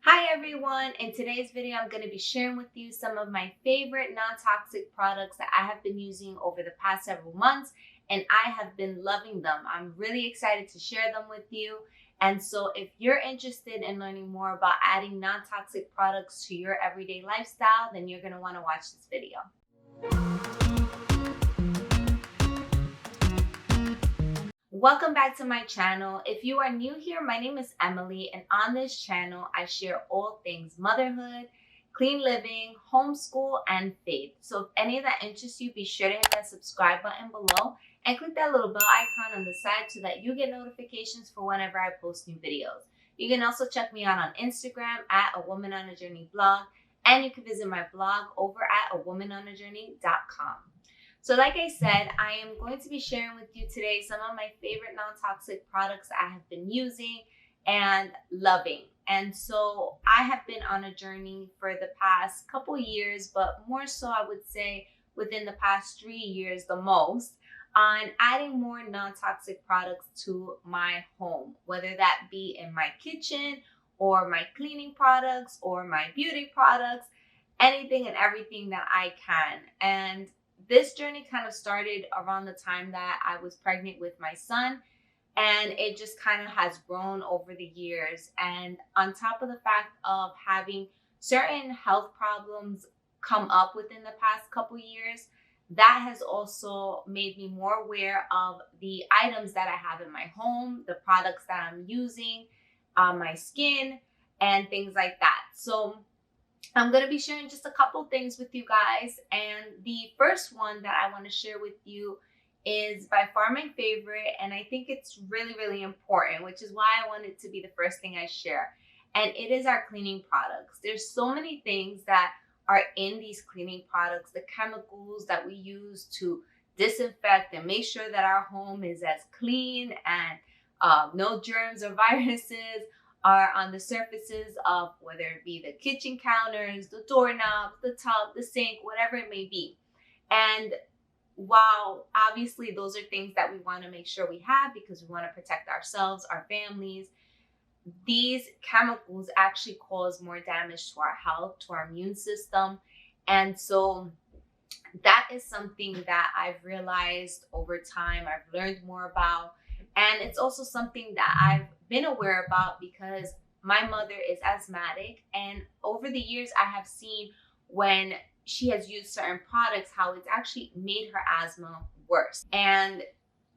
Hi everyone, in today's video I'm going to be sharing with you some of my favorite non-toxic products that I have been using over the past several months, and I have been loving them. I'm really excited to share them with you. And so if you're interested in learning more about adding non-toxic products to your everyday lifestyle, then you're going to want to watch this video. Welcome back to my channel. If you are new here, my name is Emily, and on this channel, I share all things motherhood, clean living, homeschool, and faith. So if any of that interests you, be sure to hit that subscribe button below and click that little bell icon on the side so that you get notifications for whenever I post new videos. You can also check me out on Instagram at A Woman on a Journey blog, and you can visit my blog over at awomanonajourney.com. So like I said, I am going to be sharing with you today some of my favorite non-toxic products I have been using and loving. And so I have been on a journey for the past couple years, but more so I would say within the past 3 years the most, on adding more non-toxic products to my home, whether that be in my kitchen or my cleaning products or my beauty products, anything and everything that I can. And this journey kind of started around the time that I was pregnant with my son, and it just kind of has grown over the years. And on top of the fact of having certain health problems come up within the past couple years, that has also made me more aware of the items that I have in my home, the products that I'm using on my skin, and things like that. So I'm going to be sharing just a couple things with you guys, and the first one that I want to share with you is by far my favorite, and I think it's really important, which is why I want it to be the first thing I share, and it is our cleaning products. There's so many things that are in these cleaning products, the chemicals that we use to disinfect and make sure that our home is as clean and no germs or viruses are on the surfaces of whether it be the kitchen counters, the doorknobs, the tub, the sink, whatever it may be. And while obviously those are things that we want to make sure we have because we want to protect ourselves, our families, these chemicals actually cause more damage to our health, to our immune system. And so that is something that I've realized over time, I've learned more about. And it's also something that I've been aware about because my mother is asthmatic, and over the years I have seen when she has used certain products how it's actually made her asthma worse. And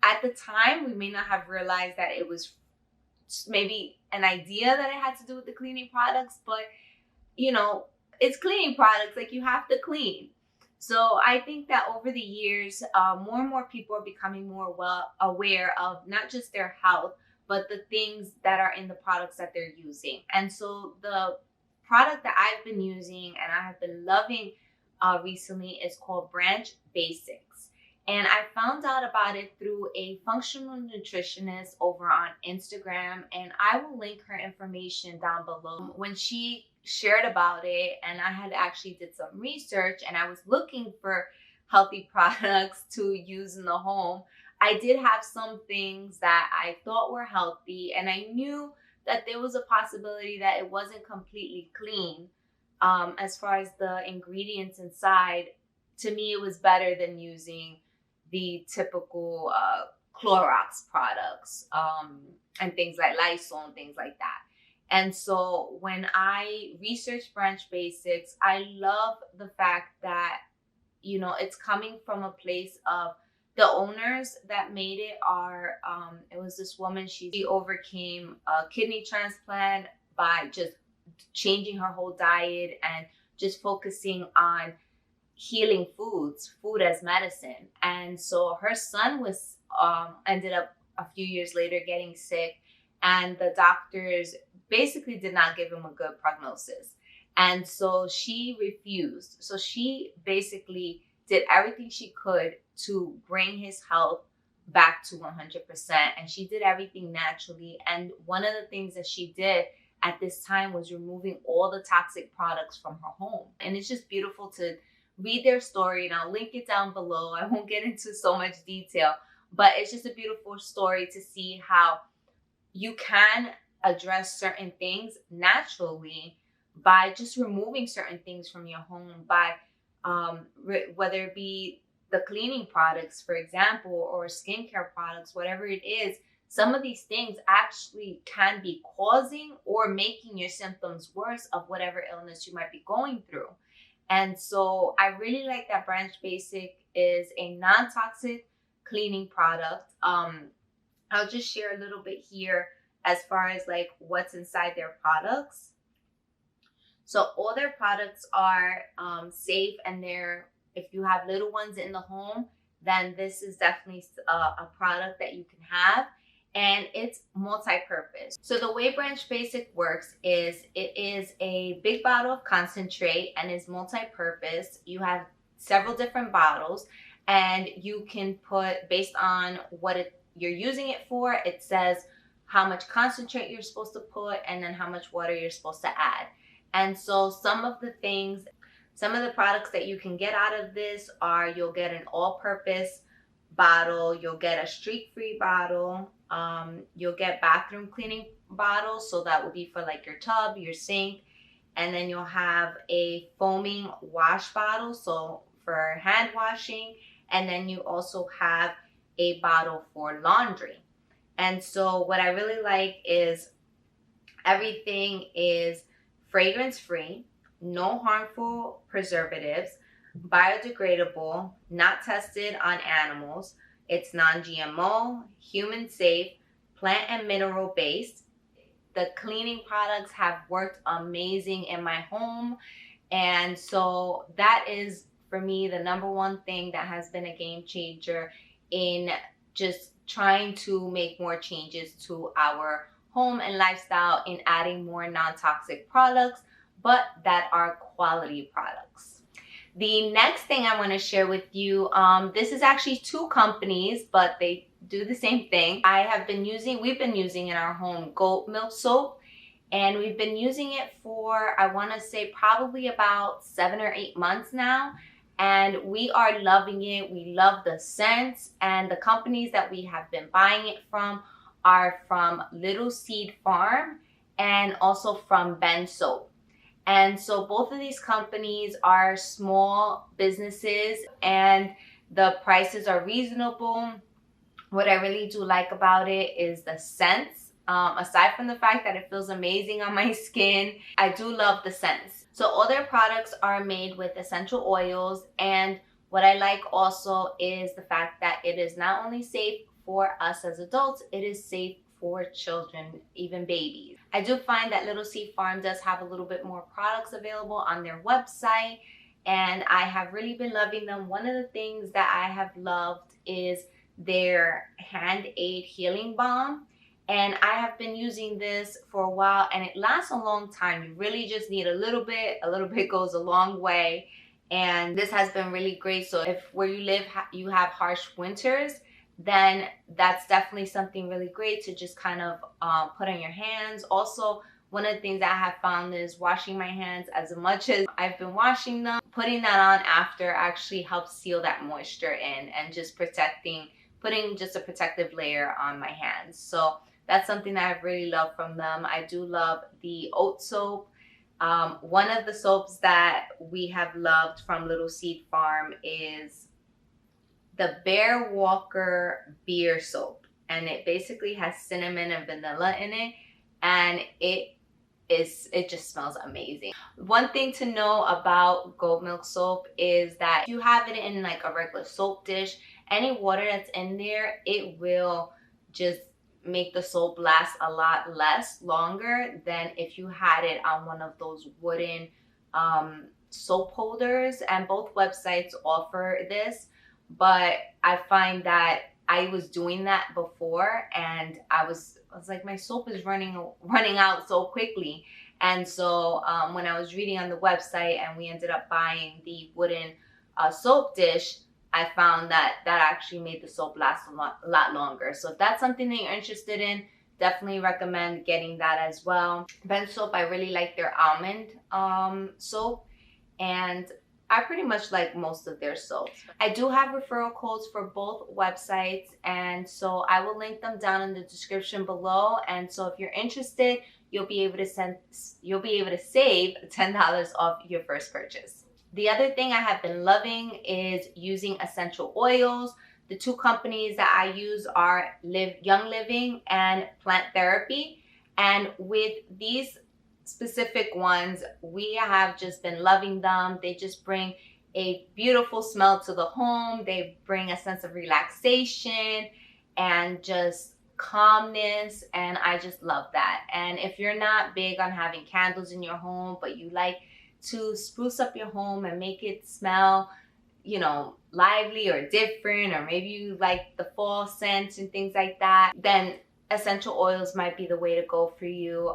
at the time we may not have realized that it was maybe an idea that it had to do with the cleaning products, but you know, it's cleaning products, like you have to clean. So I think that over the years, more and more people are becoming more aware of not just their health, but the things that are in the products that they're using. And so the product that I've been using and I have been loving recently is called Basics. And I found out about it through a functional nutritionist over on Instagram, and I will link her information down below. When she shared about it, and I had actually did some research and I was looking for healthy products to use in the home, I did have some things that I thought were healthy, and I knew that there was a possibility that it wasn't completely clean as far as the ingredients inside. To me, it was better than using the typical Clorox products and things like Lysol and things like that. And so when I researched Basics, I love the fact that, you know, it's coming from a place of the owners that made it are, it was this woman, she overcame a kidney transplant by just changing her whole diet and just focusing on healing food as medicine. And so her son was ended up a few years later getting sick, and the doctors basically did not give him a good prognosis. And so she refused. So she basically did everything she could to bring his health back to 100%. And she did everything naturally. And one of the things that she did at this time was removing all the toxic products from her home. And it's just beautiful to read their story, and I'll link it down below. I won't get into so much detail, but it's just a beautiful story to see how you can address certain things naturally by just removing certain things from your home, by whether it be the cleaning products, for example, or skincare products, whatever it is. Some of these things actually can be causing or making your symptoms worse of whatever illness you might be going through. And so I really like that Branch Basic is a non-toxic cleaning product. I'll just share a little bit here as far as like what's inside their products. So all their products are safe, and if you have little ones in the home, then this is definitely a product that you can have. And it's multi-purpose. So the way Branch Basic works is it is a big bottle of concentrate and is multi-purpose. You have several different bottles, and you can put, based on what you're using it for, it says how much concentrate you're supposed to put and then how much water you're supposed to add. And so some of the products that you can get out of this are, you'll get an all-purpose bottle, you'll get a streak-free bottle, you'll get bathroom cleaning bottles, so that will be for like your tub, your sink, and then you'll have a foaming wash bottle, so for hand washing, and then you also have a bottle for laundry. And so what I really like is everything is fragrance-free, no harmful preservatives, biodegradable, not tested on animals. It's non-GMO, human safe, plant and mineral based. The cleaning products have worked amazing in my home. And so that is, for me, the number one thing that has been a game changer in just trying to make more changes to our home and lifestyle, in adding more non-toxic products, but that are quality products. The next thing I want to share with you, this is actually two companies, but they do the same thing. We've been using in our home goat milk soap, and we've been using it for, I want to say, probably about 7 or 8 months now. And we are loving it. We love the scents, and the companies that we have been buying it from are from Little Seed Farm and also from Ben Soap. And so both of these companies are small businesses, and the prices are reasonable. What I really do like about it is the scents. Aside from the fact that it feels amazing on my skin, I do love the scents. So all their products are made with essential oils, and what I like also is the fact that it is not only safe for us as adults, it is safe for children, even babies. I do find that Little Seed Farm does have a little bit more products available on their website, and I have really been loving them. One of the things that I have loved is their Hand Aid Healing Balm, and I have been using this for a while, and it lasts a long time. You really just need a little bit goes a long way, and this has been really great. So if where you live you have harsh winters, then that's definitely something really great to just kind of put on your hands. Also, one of the things that I have found is washing my hands as much as I've been washing them. Putting that on after actually helps seal that moisture in, and just putting just a protective layer on my hands. So that's something that I've really loved from them. I do love the oat soap. One of the soaps that we have loved from Little Seed Farm is the Bear Walker Beer Soap, and it basically has cinnamon and vanilla in it, and it just smells amazing. One thing to know about goat milk soap is that if you have it in like a regular soap dish, any water that's in there, it will just make the soap last a lot longer than if you had it on one of those wooden soap holders. And both websites offer this, but I find that I was doing that before, and I was like, my soap is running out so quickly. And so when I was reading on the website and we ended up buying the wooden soap dish, I found that actually made the soap last a lot longer. So if that's something that you're interested in, definitely recommend getting that as well. Ben Soap, I really like their almond soap, and I pretty much like most of their soaps. I do have referral codes for both websites, and so I will link them down in the description below. And so if you're interested, you'll be able to save $10 off your first purchase. The other thing I have been loving is using essential oils. The two companies that I use are Young Living and Plant Therapy. And with these specific ones, we have just been loving them. They just bring a beautiful smell to the home. They bring a sense of relaxation and just calmness, and I just love that. And if you're not big on having candles in your home, but you like to spruce up your home and make it smell, you know, lively or different, or maybe you like the fall scents and things like that, then essential oils might be the way to go for you.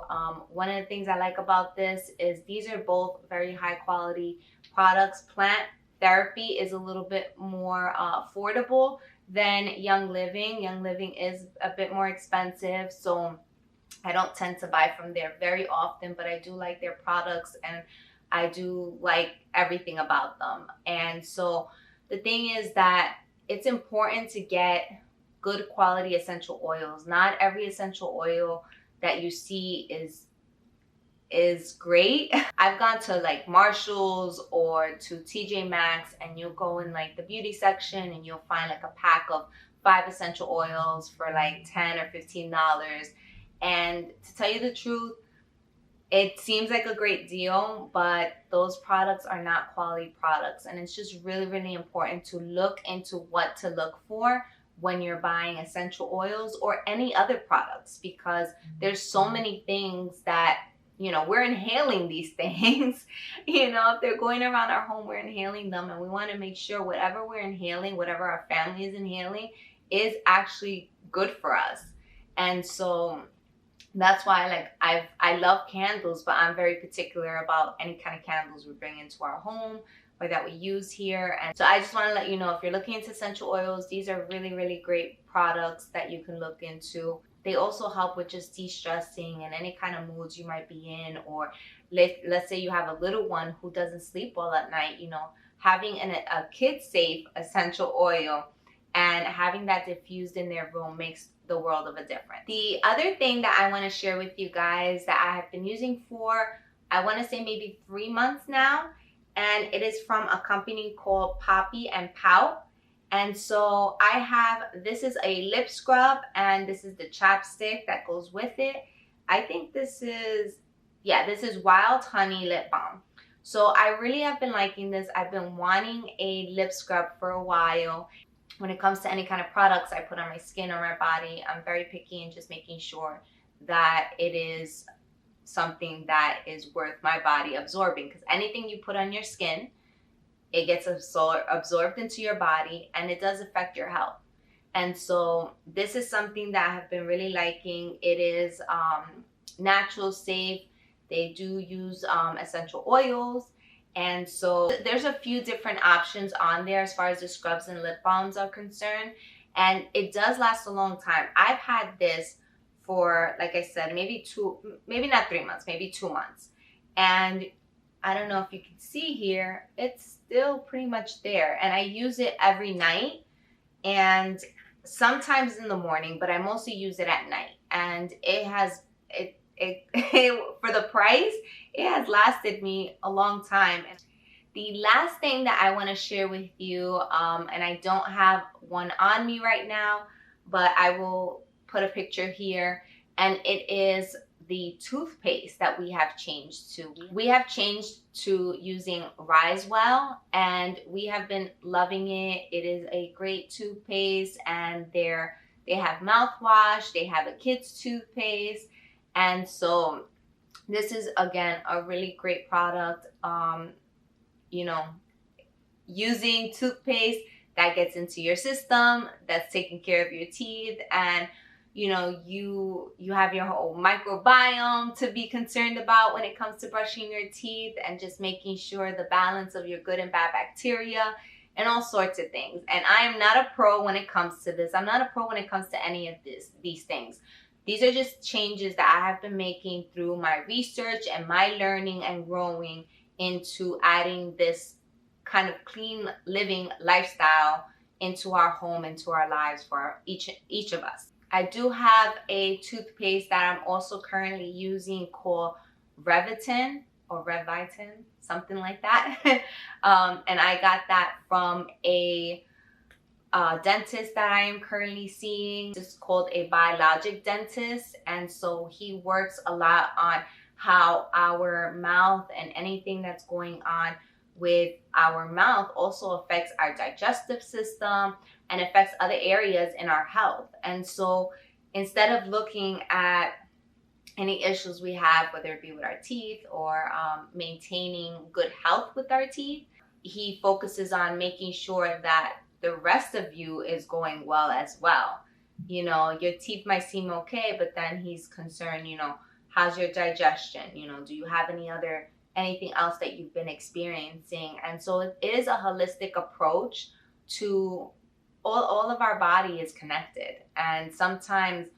One of the things I like about this is these are both very high quality products. Plant Therapy is a little bit more affordable than Young Living. Young Living is a bit more expensive, so I don't tend to buy from there very often, but I do like their products and I do like everything about them. And so the thing is that it's important to get good quality essential oils. Not every essential oil that you see is great. I've gone to like Marshall's or to TJ Maxx, and you'll go in like the beauty section and you'll find like a pack of 5 essential oils for like $10 or $15. And to tell you the truth, it seems like a great deal, but those products are not quality products. And it's just really, really important to look into what to look for when you're buying essential oils or any other products, because there's so many things that, you know, we're inhaling these things. You know, if they're going around our home, we're inhaling them, and we want to make sure whatever we're inhaling, whatever our family is inhaling, is actually good for us. And so that's why, like, I love candles, but I'm very particular about any kind of candles we bring into our home or that we use here. And so I just want to let you know, if you're looking into essential oils, these are really, really great products that you can look into. They also help with just de-stressing and any kind of moods you might be in, or let's say you have a little one who doesn't sleep well at night. You know, having a kid-safe essential oil and having that diffused in their room makes the world of a difference. The other thing that I want to share with you guys that I have been using for, I want to say maybe 3 months now, and it is from a company called Poppy and Pout. And so I have, this is a lip scrub, and this is the chapstick that goes with it. I think this is, yeah, this is Wild Honey Lip Balm. So I really have been liking this. I've been wanting a lip scrub for a while. When it comes to any kind of products I put on my skin or my body, I'm very picky and just making sure that it is something that is worth my body absorbing, because anything you put on your skin, it gets absorbed into your body, and it does affect your health. And so this is something that I have been really liking. It is natural, safe. They do use essential oils. And so there's a few different options on there as far as the scrubs and lip balms are concerned. And it does last a long time. I've had this for, like I said, maybe not 3 months, maybe 2 months. And I don't know if you can see here, it's still pretty much there. And I use it every night and sometimes in the morning, but I mostly use it at night. And it has, for the price, it has lasted me a long time. And the last thing that I want to share with you, and I don't have one on me right now, but I will put a picture here, and it is the toothpaste that we have changed to. We have changed to using Risewell, and we have been loving it. It is a great toothpaste, and they have mouthwash, they have a kid's toothpaste, and so this is, again, a really great product. You know, using toothpaste that gets into your system, that's taking care of your teeth, and you know, you have your whole microbiome to be concerned about when it comes to brushing your teeth, and just making sure the balance of your good and bad bacteria and all sorts of things. And I am not a pro when it comes to this. I'm not a pro when it comes to any of these things. These are just changes that I have been making through my research and my learning and growing into adding this kind of clean living lifestyle into our home, into our lives for each of us. I do have a toothpaste that I'm also currently using called Revitin or Revitin, something like that. And I got that from a dentist that I am currently seeing. It's called a biologic dentist, and so he works a lot on how our mouth and anything that's going on with our mouth also affects our digestive system and affects other areas in our health. And so instead of looking at any issues we have, whether it be with our teeth or maintaining good health with our teeth, he focuses on making sure that the rest of you is going well as well. You know, your teeth might seem okay, but then he's concerned, you know, how's your digestion? You know, do you have anything else that you've been experiencing? And so it is a holistic approach to all of our body is connected. And sometimes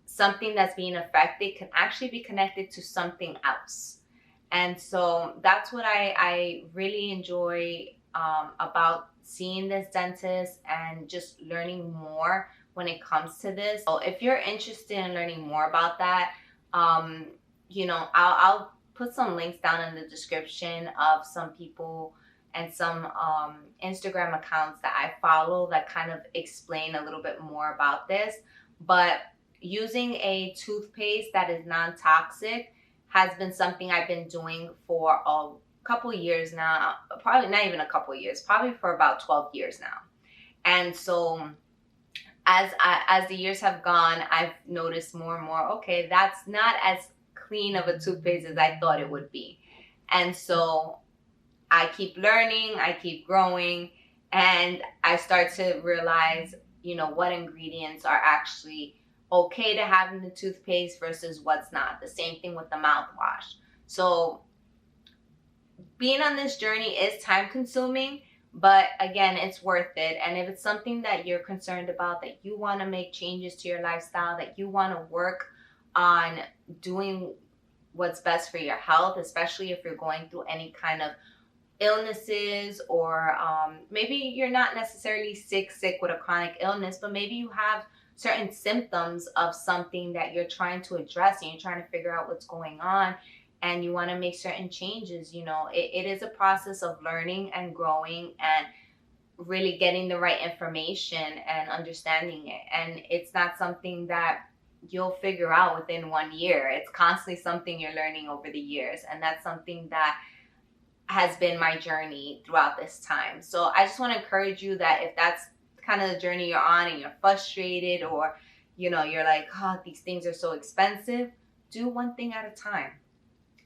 something that's being affected can actually be connected to something else. And so that's what I really enjoy about seeing this dentist and just learning more when it comes to this. So if you're interested in learning more about that, you know, I'll put some links down in the description of some people and some Instagram accounts that I follow that kind of explain a little bit more about this. But using a toothpaste that is non-toxic has been something I've been doing for a couple years now, probably not even a couple years, probably for about 12 years now. And so as the years have gone, I've noticed more and more, okay, that's not as clean of a toothpaste as I thought it would be. And so I keep learning, I keep growing, and I start to realize, you know, what ingredients are actually okay to have in the toothpaste versus what's not. The same thing with the mouthwash. So being on this journey is time consuming, but again, it's worth it. And if it's something that you're concerned about, that you want to make changes to your lifestyle, that you want to work on doing what's best for your health, especially if you're going through any kind of illnesses, or maybe you're not necessarily sick with a chronic illness, but maybe you have certain symptoms of something that you're trying to address and you're trying to figure out what's going on, and you want to make certain changes. You know, it is a process of learning and growing and really getting the right information and understanding it. And it's not something that you'll figure out within 1 year. It's constantly something you're learning over the years. And that's something that has been my journey throughout this time. So I just want to encourage you that if that's kind of the journey you're on and you're frustrated, or, you know, you're like, oh, these things are so expensive, do one thing at a time.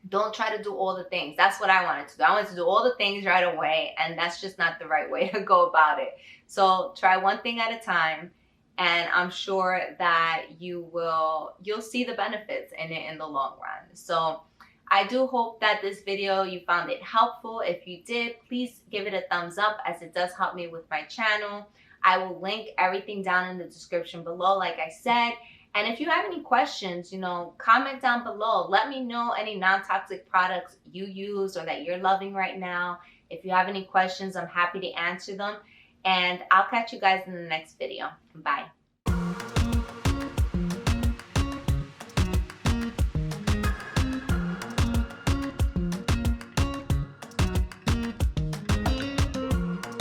Don't try to do all the things. That's what I wanted to do. I wanted to do all the things right away, and that's just not the right way to go about it. So try one thing at a time, and I'm sure that you'll see the benefits in it in the long run. So I do hope that this video, you found it helpful. If you did, please give it a thumbs up, as it does help me with my channel. I will link everything down in the description below, like I said. And if you have any questions, you know, comment down below. Let me know any non-toxic products you use or that you're loving right now. If you have any questions, I'm happy to answer them. And I'll catch you guys in the next video. Bye.